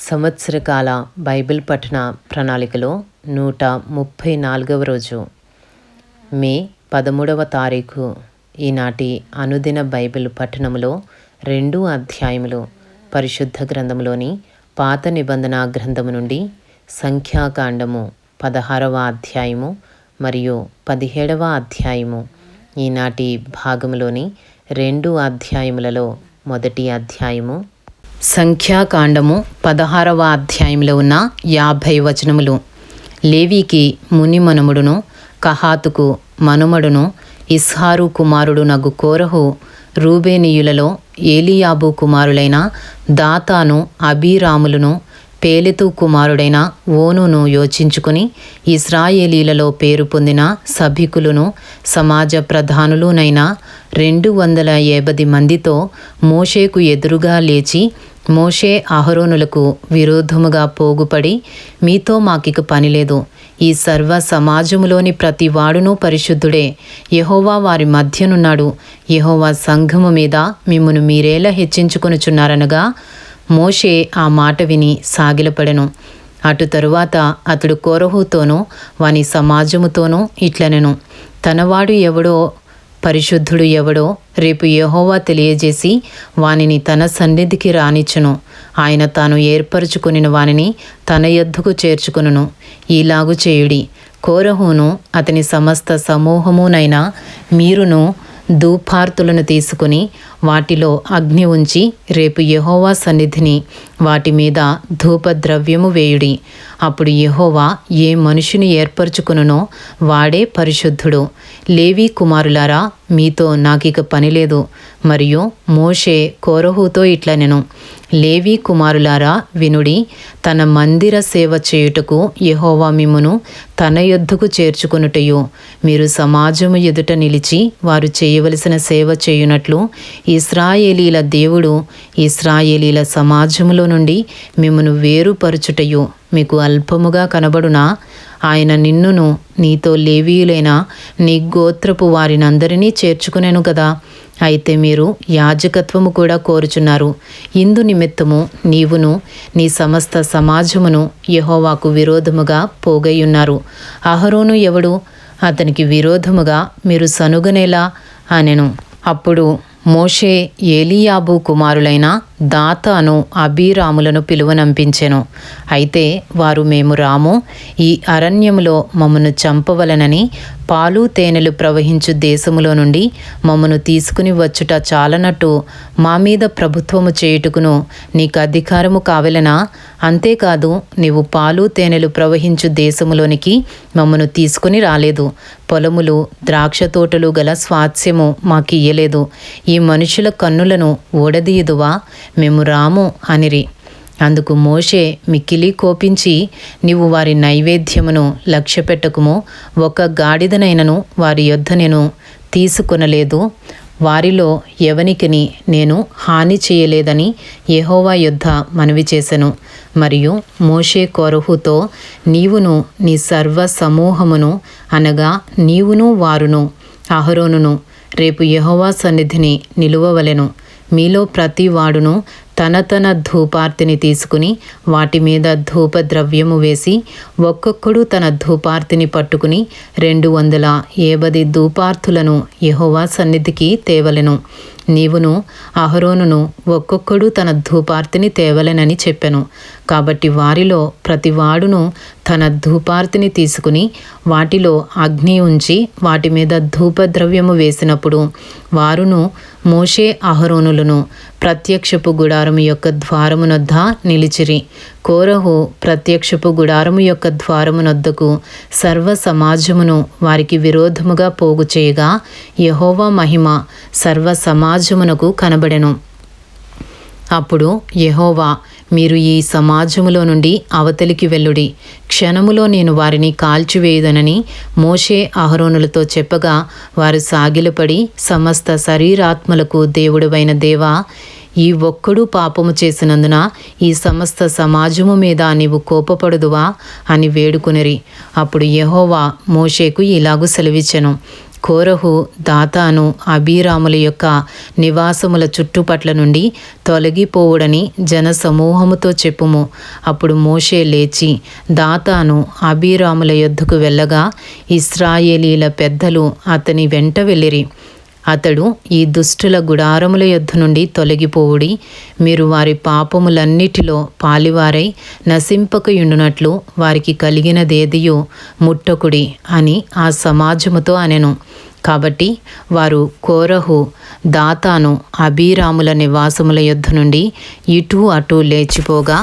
సంవత్సరకాల Bible పఠన ప్రణాళికలో 134వ రోజు మే 13వ తారీఖు. ఈనాటి అనుదిన బైబిల్ పఠనములో 2 అధ్యాయములు పరిశుద్ధ గ్రంథంలోని పాత నిబంధన గ్రంథము నుండి సంఖ్యాకాండము 16వ అధ్యాయము మరియు 17వ అధ్యాయము. ఈనాటి భాగములోని 2 అధ్యాయములలో మొదటి అధ్యాయము సంఖ్యాకాండము 16వ అధ్యాయంలో ఉన్న 50 వచనములు. లేవీకి ముని మనుమడును కహాతుకు మనుమడును ఇస్హారు కుమారుడు నగు కోరహు రూబేనీయులలో ఏలియాబు కుమారులైన దాతాను అబీరాములను పేలెతు కుమారుడైన ఓనును యోచించుకుని ఇశ్రాయేలీలలో పేరు పొందిన సభికులను సమాజ ప్రధానులునైన 250 మందితో మోషేకు ఎదురుగా లేచి, మోషే అహరోనులకు విరోధముగా పోగుపడి, మీతో మాకిక పనిలేదు, ఈ సర్వ సమాజములోని ప్రతి వాడును పరిశుద్ధుడే, యెహోవా వారి మధ్యనున్నాడు, యెహోవా సంఘము మీద మిమ్మును మీరేలా హెచ్చించుకొనుచున్నారనగా మోషే ఆ మాట విని సాగిలపడెను. అటు తరువాత అతడు కోరహుతోనూ వాని సమాజముతోనూ ఇట్లనెను, తనవాడు ఎవడో పరిశుద్ధుడు ఎవడో రేపు యెహోవా తెలియజేసి వానిని తన సన్నిధికి రానిచ్చును. ఆయన తాను ఏర్పరచుకొనిన వానిని తన యొద్దకు చేర్చుకొనును. ఈలాగు చేయుడి, కోరహును అతని సమస్త సమూహమునైనా మీరును ధూపార్తులను తీసుకుని వాటిలో అగ్ని ఉంచి రేపు యెహోవా సన్నిధిని వాటి మీద ధూపద్రవ్యము వేయుడి. అప్పుడు యెహోవా ఏ మనుషుని ఏర్పరచుకునునో వాడే పరిశుద్ధుడు. లేవీ కుమారులారా, మీతో నాకిక పనిలేదు. మరియు మోషే కోరహుతో ఇట్లనెను, లేవీ కుమారులారా వినుడి, తన మందిర సేవ చేయుటకు యెహోవా మిమ్మును తన యొద్దకు చేర్చుకొనుటయు, మీరు సమాజము ఎదుట నిలిచి వారు చేయవలసిన సేవ చేయునట్లు ఇశ్రాయేలీల దేవుడు ఇశ్రాయేలీల సమాజములో నుండి మిమ్మును వేరుపరచుటయు మీకు అల్పముగా కనబడునా? ఆయన నిన్నును నీతో లేవీయులైన నీ గోత్రపు వారినందరినీ చేర్చుకునేను కదా. అయితే మీరు యాజకత్వము కూడా కోరుచున్నారు. ఇందు నిమిత్తము నీవును నీ సమస్త సమాజమును యెహోవాకు విరోధముగా పోగయ్యున్నారు. అహరోను ఎవడు? అతనికి విరోధముగా మీరు సనుగనేలా అనెను. అప్పుడు మోషే ఏలియాబు కుమారులైన దాతాను అబీరాములను పిలువనంపించెను. అయితే వారు, మేము రాము, ఈ అరణ్యములో మమ్మను చంపవలనని పాలు తేనెలు ప్రవహించు దేశములో నుండి మమ్మను తీసుకుని వచ్చుట చాలనట్టు మా మీద ప్రభుత్వము చేయుటకును నీకు అధికారము కావలెనా? అంతేకాదు, నీవు పాలు తేనెలు ప్రవహించు దేశములోనికి మమ్మను తీసుకుని రాలేదు. పొలములు ద్రాక్ష తోటలు గల స్వాస్యము మాకియ్యలేదు. ఈ మనుషుల కన్నులను ఓడదీయుదువా? మేము రాము అనిరి. అందుకు మోషే మిక్కిలి కోపించి, నీవు వారి నైవేద్యమును లక్ష్యపెట్టకుము, ఒక గాడిదనైనను వారి యొద్ద నేను తీసుకొనలేదు, వారిలో ఎవనికిని నేను హాని చేయలేదని యెహోవా యొద్ద మనవి చేసెను. మరియు మోషే కోరహుతో, నీవును నీ సర్వ సమూహమును అనగా నీవును వారును అహరోనును రేపు యెహోవా సన్నిధిని నిలువవలెను. మీలో ప్రతి వాడును తన తన ధూపార్తిని తీసుకుని వాటి మీద ధూపద్రవ్యము వేసి ఒక్కొక్కడు తన ధూపార్తిని పట్టుకుని 250 ధూపార్తులను యెహోవా సన్నిధికి తేవలెను. నీవును అహరోనును ఒక్కొక్కడు తన ధూపార్తిని తేవలెనని చెప్పెను. కాబట్టి వారిలో ప్రతివాడును తన ధూపార్తిని తీసుకుని వాటిలో అగ్ని ఉంచి వాటి మీద ధూపద్రవ్యము వేసినప్పుడు వారును మోషే అహరోనులను ప్రత్యక్షపు గుడారము యొక్క ద్వారమునొద్ద నిలిచిరి. కోరహు ప్రత్యక్షపు గుడారము యొక్క ద్వారమునొద్దకు సర్వ సమాజమును వారికి విరోధముగా పోగు చేయగా యెహోవా మహిమ సర్వ సమాజమునకు కనబడెను. అప్పుడు యెహోవా, మీరు ఈ సమాజములో నుండి అవతలికి వెళ్ళుడి, క్షణములో నేను వారిని కాల్చివేయుదనని మోషే అహరోనులతో చెప్పగా వారు సాగిలపడి, సమస్త శరీరాత్మలకు దేవుడవైన దేవా, ఈ ఒక్కడు పాపము చేసినందున ఈ సమస్త సమాజము మీద నీవు కోపపడుదువా అని వేడుకొనిరి. అప్పుడు యెహోవా మోషేకు ఇలాగు సెలవిచ్చెను, కోరహు, దాతాను, అబీరాముల యొక్క నివాసముల చుట్టుపట్ల నుండి తొలగిపోవుడని జనసమూహముతో చెప్పుము. అప్పుడు మోషే లేచి దాతాను, అబీరాముల యొద్దకు వెళ్ళగా ఇశ్రాయేలీల పెద్దలు అతని వెంట వెళ్ళిరి. అతడు, ఈ దుష్టుల గుడారముల యొద్ద నుండి తొలగిపోవుడి, మీరు వారి పాపములన్నిటిలో పాలివారై నశింపకయుండునట్లు వారికి కలిగినదేదియో ముట్టకుడి అని ఆ సమాజముతో అనెను. కాబట్టి వారు కోరహు, దాతాను, అబీరాముల నివాసముల యొద్ద నుండి ఇటు అటు లేచిపోగా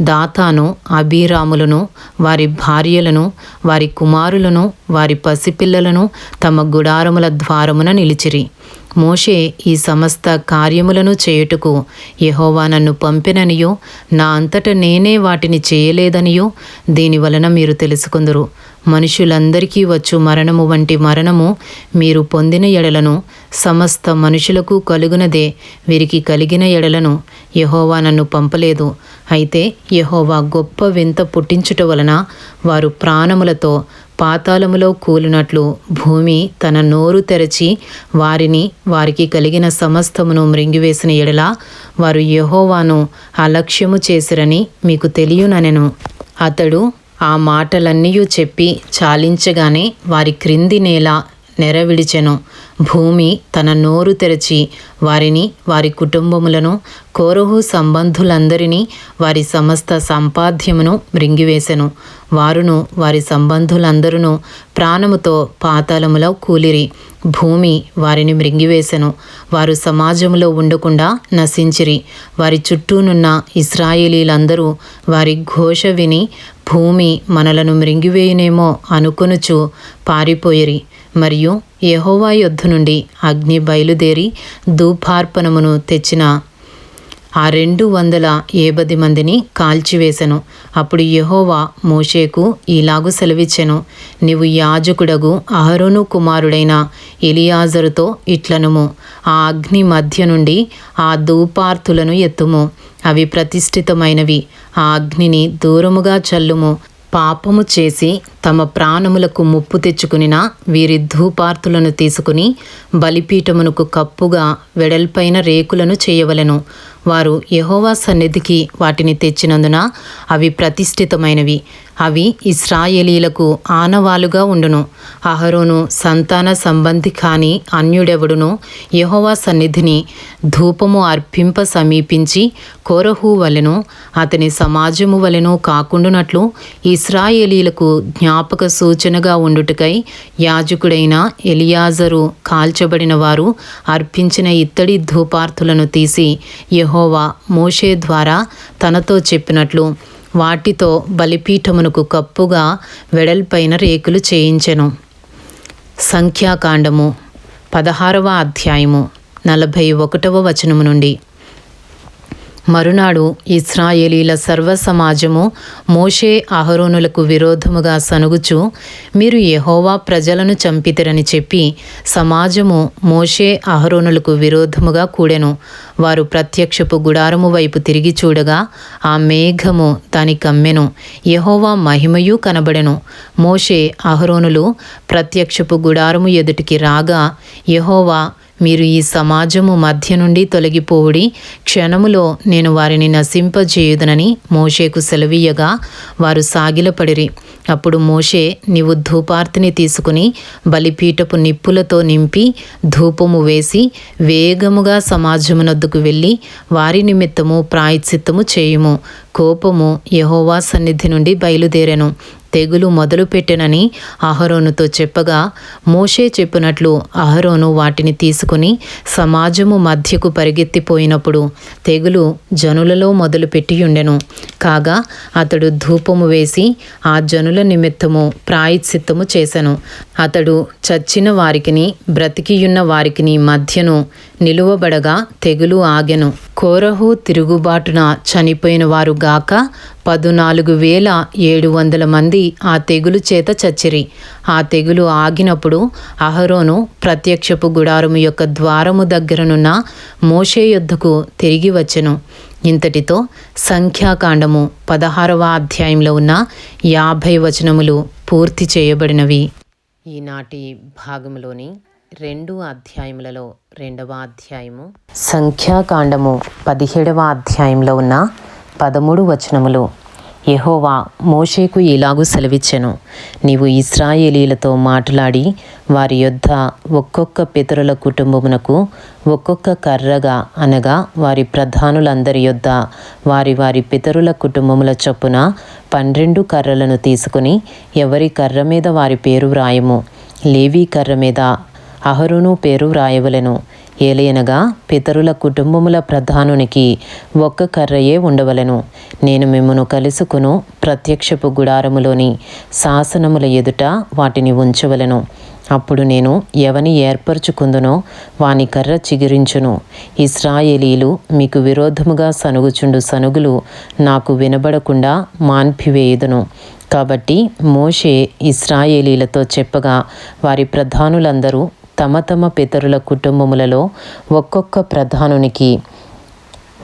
దాతాను, అబీరాములను, వారి భార్యలను, వారి కుమారులను, వారి పసిపిల్లలను తమ గుడారముల ద్వారమున నిలిచిరి. మోషే ఈ సమస్త కార్యములను చేయుటకు యెహోవా నన్ను పంపెననియో, నా అంతట నేనే వాటిని చేయలేదనియో దీనివలన మీరు తెలుసుకుందురు. మనుషులందరికీ వచ్చు మరణము వంటి మరణము మీరు పొందిన ఎడలను సమస్త మనుషులకు కలుగునదే వీరికి కలిగిన ఎడలను యెహోవా నన్ను పంపలేదు. అయితే యెహోవా గొప్ప వింత పుట్టించుట వలన వారు ప్రాణములతో పాతాళములో కూలినట్లు భూమి తన నోరు తెరచి వారిని, వారికి కలిగిన సమస్తమును మృంగివేసిన ఎడల వారు యెహోవాను అలక్ష్యము చేసిరని మీకు తెలియననెను. అతడు ఆ మాటలన్నీయూ చెప్పి చాలించగానే వారి క్రింది నేల నెరవిడిచెను. భూమి తన నోరు తెరచి వారిని, వారి కుటుంబములను, కోరహు సంబంధులందరినీ, వారి సమస్త సంపాద్యమును మృంగివేసెను. వారును వారి సంబంధులందరూ ప్రాణముతో పాతాళములో కూలిరి. భూమి వారిని మృంగివేసెను. వారు సమాజంలో ఉండకుండా నశించిరి. వారి చుట్టూనున్న ఇశ్రాయేలీలందరూ వారి ఘోష విని భూమి మనలను మృంగివేయునేమో అనుకొనుచు పారిపోయిరి. మరియు యెహోవా యొద్ద నుండి అగ్ని బయలుదేరి ధూపార్పణమును తెచ్చిన ఆ 280 మందిని కాల్చివేశను. అప్పుడు యెహోవా మోషేకు ఈలాగు సెలవిచ్చెను, నీవు యాజకుడగు అహరోను కుమారుడైన ఎలియాజరుతో ఇట్లనుము, ఆ అగ్ని మధ్య నుండి ఆ ధూపార్తులను ఎత్తుము, అవి ప్రతిష్ఠితమైనవి. ఆ అగ్నిని దూరముగా చల్లుము. పాపము చేసి తమ ప్రాణములకు ముప్పు తెచ్చుకునిన వీరి ధూపార్తులను తీసుకుని బలిపీఠమునకు కప్పుగా వెడల్పైన రేకులను చేయవలెను. వారు యెహోవా సన్నిధికి వాటిని తెచ్చినందున అవి ప్రతిష్ఠితమైనవి. అవి ఇశ్రాయేలీలకు ఆనవాలుగా ఉండును. అహరోను సంతాన సంబంధి కాని అన్యుడెవడును యెహోవా సన్నిధిని ధూపము అర్పింప సమీపించి కోరహు వలెను అతని సమాజము వలెను కాకుండునట్లు ఇశ్రాయేలీలకు జ్ఞాపక సూచనగా ఉండుటకై యాజకుడైన ఎలియాజరు కాల్చబడిన వారు అర్పించిన ఇత్తడి ధూపార్తులను తీసి యెహోవా మోషే ద్వారా తనతో చెప్పినట్లు వాటితో బలిపీఠమునకు కప్పుగా వెడల్పైన రేకులు చేయించెను. సంఖ్యాకాండము 16వ అధ్యాయము 41వ వచనము నుండి. మరునాడు ఇశ్రాయేలీల సర్వ సమాజము మోషే అహరోనులకు విరోధముగా సనుగుచు, మీరు యెహోవా ప్రజలను చంపితిరని చెప్పి సమాజము మోషే అహరోనులకు విరోధముగా కూడెను. వారు ప్రత్యక్షపు గుడారము వైపు తిరిగి చూడగా ఆ మేఘము దాని కమ్మెను, యెహోవా మహిమయు కనబడెను. మోషే అహరోనులు ప్రత్యక్షపు గుడారము ఎదుటికి రాగా యెహోవా, మీరు ఈ సమాజము మధ్య నుండి తొలగిపోవుడి, క్షణములో నేను వారిని నశింపజేయుదునని మోషేకు సెలవీయగా వారు సాగిలపడిరి. అప్పుడు మోషే, నీవు ధూపార్తిని తీసుకుని బలిపీఠపు నిప్పులతో నింపి ధూపము వేసి వేగముగా సమాజమునొద్దకు వెళ్ళి వారి నిమిత్తము ప్రాయశ్చిత్తము చేయుము. కోపము యెహోవా సన్నిధి నుండి బయలుదేరెను. తెగులు మొదలుపెట్టెనని అహరోనుతో చెప్పగా మోషే చెప్పినట్లు అహరోను వాటిని తీసుకుని సమాజము మధ్యకు పరిగెత్తిపోయినప్పుడు తెగులు జనులలో మొదలుపెట్టియుండెను. కాగా అతడు ధూపము వేసి ఆ జనుల నిమిత్తము ప్రాయశ్చిత్తము చేసెను. అతడు చచ్చిన వారికిని బ్రతికియున్న వారికిని మధ్యను నిలువబడగా తెగులు ఆగెను. కోరహు తిరుగుబాటున చనిపోయిన వారు గాక 14,700 మంది ఆ తెగులు చేత చచ్చిరి. ఆ తెగులు ఆగినప్పుడు అహరోను ప్రత్యక్షపు గుడారము యొక్క ద్వారము దగ్గరనున్న మోషే యొద్దకు తిరిగి వచ్చెను. ఇంతటితో సంఖ్యాకాండము 16వ అధ్యాయంలో ఉన్న 50 వచనములు పూర్తి చేయబడినవి. ఈనాటి భాగంలోని 2 అధ్యాయములలో 2వ అధ్యాయము. సంఖ్యాకాండము 17వ అధ్యాయంలో ఉన్న 13 వచనములు. యెహోవా మోషేకు ఇలాగు సెలవిచ్చెను, నీవు ఇశ్రాయేలీలతో మాట్లాడి వారి యొద్ద ఒక్కొక్క పితరుల కుటుంబమునకు ఒక్కొక్క కర్రగా, అనగా వారి ప్రధానులందరి యొద్ద వారి వారి పితరుల కుటుంబముల చొప్పున 12 కర్రలను తీసుకుని ఎవరి కర్ర మీద వారి పేరు వ్రాయము. లేవీ కర్ర మీద అహరోను పేరు వ్రాయవలెను. ఏలయనగా పితరుల కుటుంబముల ప్రధానునికి ఒక్క కర్రయే ఉండవలెను. నేను మిమ్మును కలుసుకును ప్రత్యక్షపు గుడారములోని శాసనముల ఎదుట వాటిని ఉంచవలెను. అప్పుడు నేను ఎవని ఏర్పరచుకుందునో వాని కర్ర చిగురించును. ఇశ్రాయేలీలు మీకు విరోధముగా సనుగుచుండు సనుగులు నాకు వినబడకుండా మాన్పివేయుదును. కాబట్టి మోషే ఇశ్రాయేలీలతో చెప్పగా వారి ప్రధానులందరూ తమ తమ పితరుల కుటుంబములలో ఒక్కొక్క ప్రధానునికి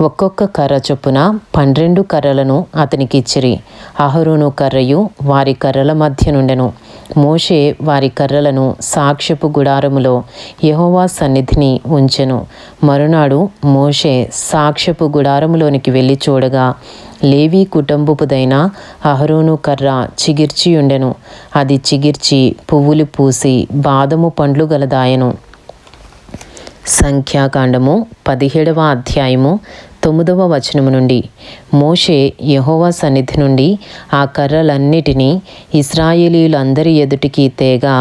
ఒక్కొక్క కర్ర చొప్పున 12 కర్రలను అతనికి ఇచ్చిరి. అహరోను కర్రయు వారి కర్రల మధ్య నుండెను. మోషే వారి కర్రలను సాక్ష్యపు గుడారములో యెహోవా సన్నిధిని ఉంచెను. మరునాడు మోషే సాక్ష్యపు గుడారములోనికి వెళ్ళి చూడగా లేవీ కుటుంబపుదైన అహరోను కర్ర చిగిర్చియుండెను. అది చిగిర్చి పువ్వులు పూసి బాదము పండ్లు గలదాయెను. సంఖ్యాకాండము 17వ అధ్యాయము 9వ వచనము నుండి. మోషే యెహోవా సన్నిధి నుండి ఆ కర్రలన్నిటినీ ఇశ్రాయేలీయులందరి ఎదుటికి తేగా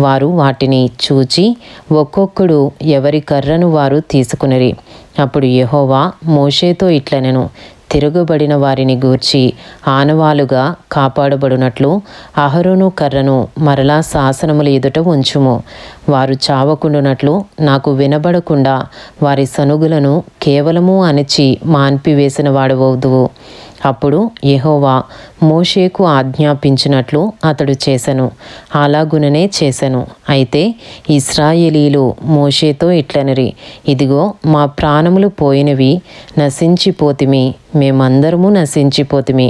వారు వాటిని చూచి ఒక్కొక్కడు ఎవరి కర్రను వారు తీసుకునిరి. అప్పుడు యెహోవా మోషేతో ఇట్లనెను, తిరగబడిన వారిని గూర్చి ఆనవాలుగా కాపాడబడినట్లు అహరోను కర్రను మరలా శాసనముల ఎదుట ఉంచుము. వారు చావకుండునట్లు నాకు వినబడకుండా వారి సనుగులను కేవలము అణచి మాన్పివేసిన వాడవవుదువు. అప్పుడు యెహోవా మోషేకు ఆజ్ఞాపించినట్లు అతడు చేసెను. అలాగుననే చేసెను. అయితే ఇశ్రాయేలీలు మోషేతో ఇట్లనిరి, ఇదిగో మా ప్రాణములు పోయినవి, నశించిపోతిమి, మేమందరము నశించిపోతిమి.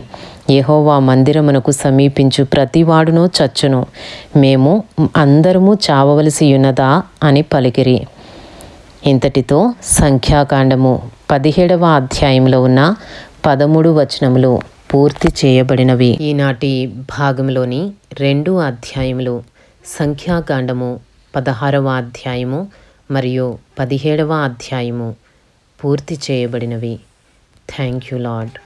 యెహోవా మందిరమునకు సమీపించు ప్రతివాడును చచ్చును, మేము అందరము చావవలసి ఉన్నదా అని పలికిరి. ఇంతటితో సంఖ్యాకాండము 17వ అధ్యాయంలో ఉన్న 13 వచనములు పూర్తి చేయబడినవి. ఈనాటి భాగంలోని 2 అధ్యాయములు సంఖ్యాకాండము 16వ అధ్యాయము మరియు 17వ అధ్యాయము పూర్తి చేయబడినవి. Thank you lord.